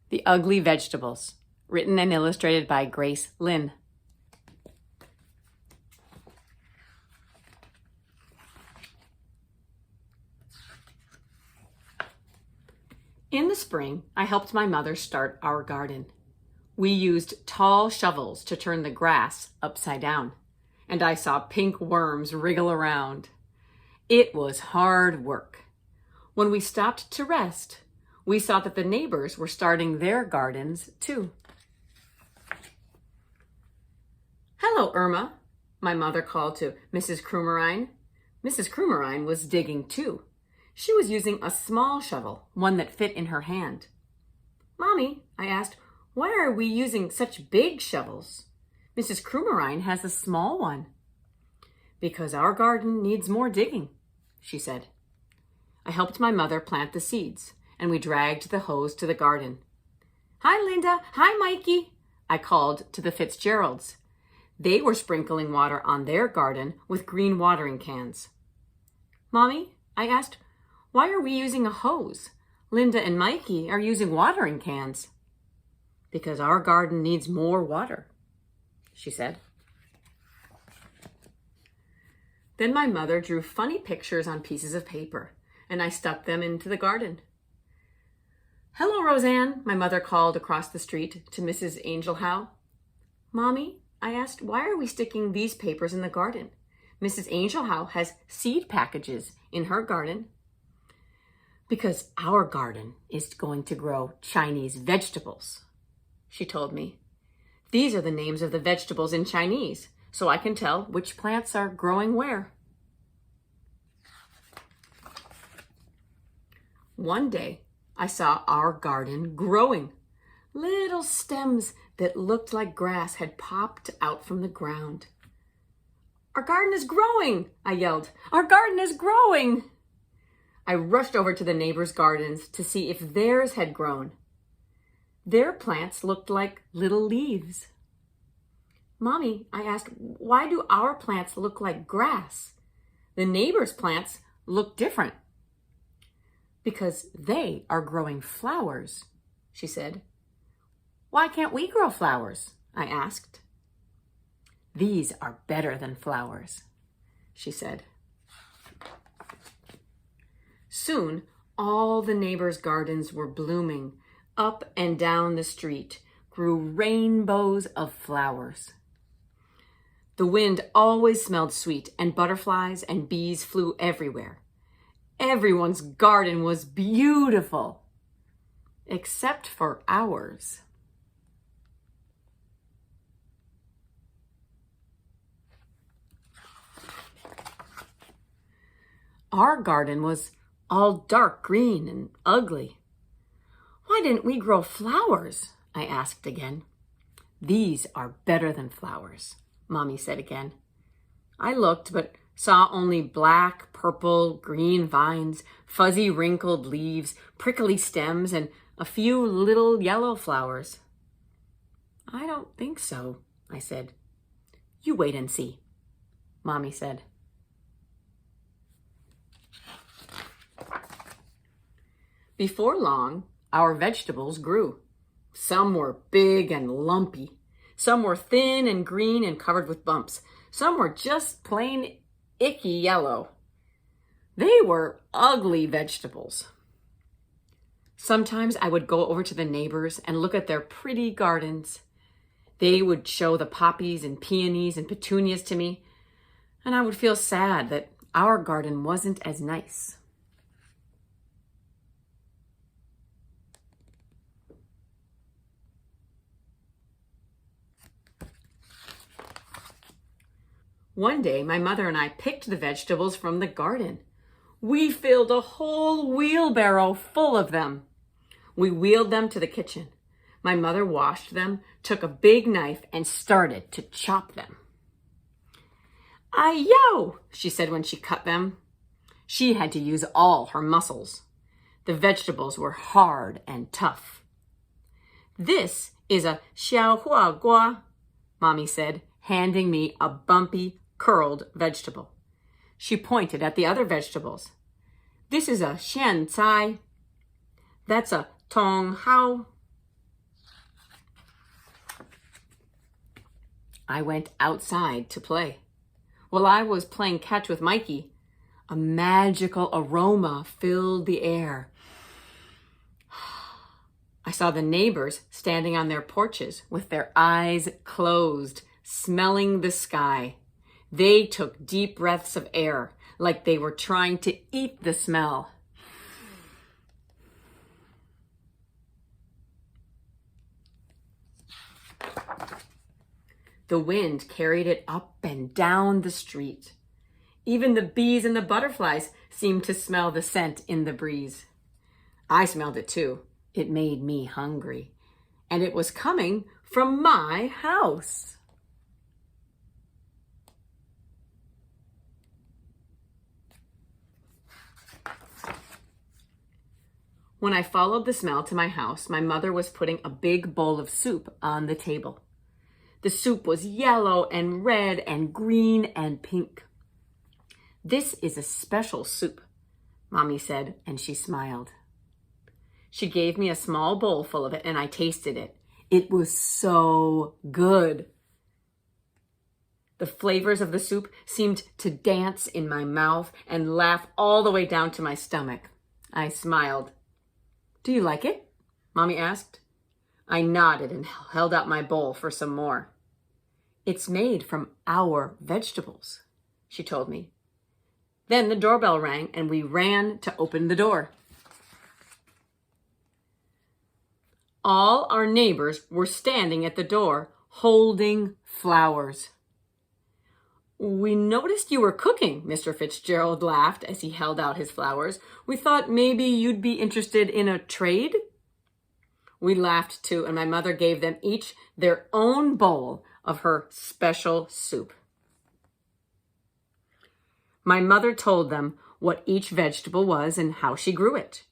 The Ugly Vegetables, written and illustrated by Grace Lin. In the spring, I helped my mother start our garden. We used tall shovels to turn the grass upside down, and I saw pink worms wriggle around. It was hard work. When we stopped to rest, we saw that the neighbors were starting their gardens too. "Hello, Irma," my mother called to Mrs. Krummerine. Mrs. Krummerine was digging too. She was using a small shovel, one that fit in her hand. "Mommy," I asked, "why are we using such big shovels? Mrs. Krummerine has a small one." "Because our garden needs more digging," she said. I helped my mother plant the seeds, and we dragged the hose to the garden. "Hi, Linda. Hi, Mikey," I called to the Fitzgeralds. They were sprinkling water on their garden with green watering cans. "Mommy," I asked, "why are we using a hose? Linda and Mikey are using watering cans." "Because our garden needs more water," she said. Then my mother drew funny pictures on pieces of paper, and I stuck them into the garden. "Hello, Roseanne," my mother called across the street to Mrs. Angel Howe. "Mommy," I asked, "why are we sticking these papers in the garden? Mrs. Angel Howe has seed packages in her garden." "Because our garden is going to grow Chinese vegetables," she told me. "These are the names of the vegetables in Chinese, so I can tell which plants are growing where." One day, I saw our garden growing. Little stems that looked like grass had popped out from the ground. "Our garden is growing!" I yelled. "Our garden is growing!" I rushed over to the neighbors' gardens to see if theirs had grown. Their plants looked like little leaves. "Mommy," I asked, "why do our plants look like grass? The neighbors' plants look different." "Because they are growing flowers," she said. "Why can't we grow flowers?" I asked. "These are better than flowers," she said. Soon, all the neighbors' gardens were blooming. Up and down the street grew rainbows of flowers. The wind always smelled sweet, and butterflies and bees flew everywhere. Everyone's garden was beautiful, except for ours. Our garden was all dark green and ugly. "Why didn't we grow flowers?" I asked again. "These are better than flowers," Mommy said again. I looked, but saw only black, purple, green vines, fuzzy wrinkled leaves, prickly stems, and a few little yellow flowers. "I don't think so," I said. "You wait and see," Mommy said. Before long, our vegetables grew. Some were big and lumpy. Some were thin and green and covered with bumps. Some were just plain icky yellow. They were ugly vegetables. Sometimes I would go over to the neighbors and look at their pretty gardens. They would show the poppies and peonies and petunias to me, and I would feel sad that our garden wasn't as nice. One day, my mother and I picked the vegetables from the garden. We filled a whole wheelbarrow full of them. We wheeled them to the kitchen. My mother washed them, took a big knife, and started to chop them. "Ay-yo," she said when she cut them. She had to use all her muscles. The vegetables were hard and tough. "This is a xiaohuagua," Mommy said, handing me a bumpy, curled vegetable. She pointed at the other vegetables. "This is a xian cai. That's a tong hao. I went outside to play. While I was playing catch with Mikey, a magical aroma filled the air. I saw the neighbors standing on their porches with their eyes closed, smelling the sky. They took deep breaths of air like they were trying to eat the smell. The wind carried it up and down the street. Even the bees and the butterflies seemed to smell the scent in the breeze. I smelled it too. It made me hungry. And it was coming from my house. When I followed the smell to my house, my mother was putting a big bowl of soup on the table. The soup was yellow and red and green and pink. "This is a special soup," Mommy said, and she smiled. She gave me a small bowl full of it, and I tasted it. It was so good. The flavors of the soup seemed to dance in my mouth and laugh all the way down to my stomach. I smiled. "Do you like it?" Mommy asked. I nodded and held out my bowl for some more. "It's made from our vegetables," she told me. Then the doorbell rang and we ran to open the door. All our neighbors were standing at the door holding flowers. "We noticed you were cooking," Mr. Fitzgerald laughed as he held out his flowers. "We thought maybe you'd be interested in a trade?" We laughed too, and my mother gave them each their own bowl of her special soup. My mother told them what each vegetable was and how she grew it.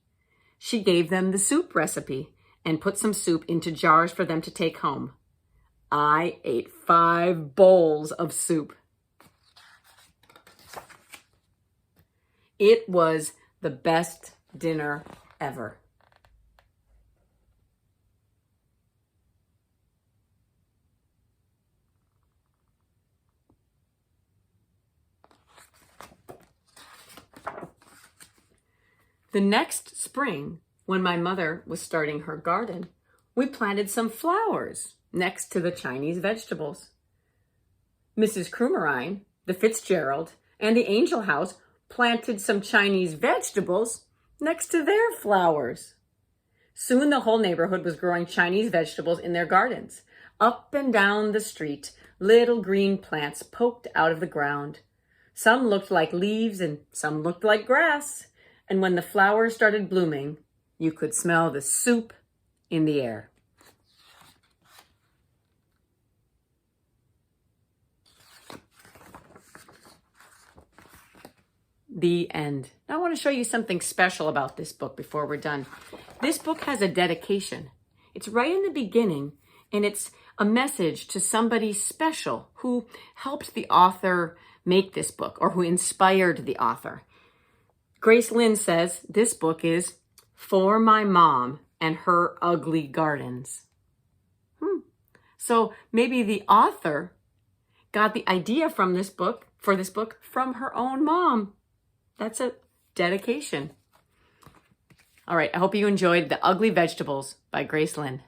She gave them the soup recipe and put some soup into jars for them to take home. I ate 5 bowls of soup. It was the best dinner ever. The next spring, when my mother was starting her garden, we planted some flowers next to the Chinese vegetables. Mrs. Krummerine, the Fitzgerald, and the Angel House planted some Chinese vegetables next to their flowers. Soon the whole neighborhood was growing Chinese vegetables in their gardens. Up and down the street, little green plants poked out of the ground. Some looked like leaves and some looked like grass. And when the flowers started blooming, you could smell the soup in the air. The end. Now I want to show you something special about this book before we're done. This book has a dedication. It's right in the beginning, and it's a message to somebody special who helped the author make this book or who inspired the author. Grace Lin says this book is for my mom and her ugly gardens. So maybe the author got the idea for this book from her own mom. That's a dedication. All right, I hope you enjoyed The Ugly Vegetables by Grace Lin.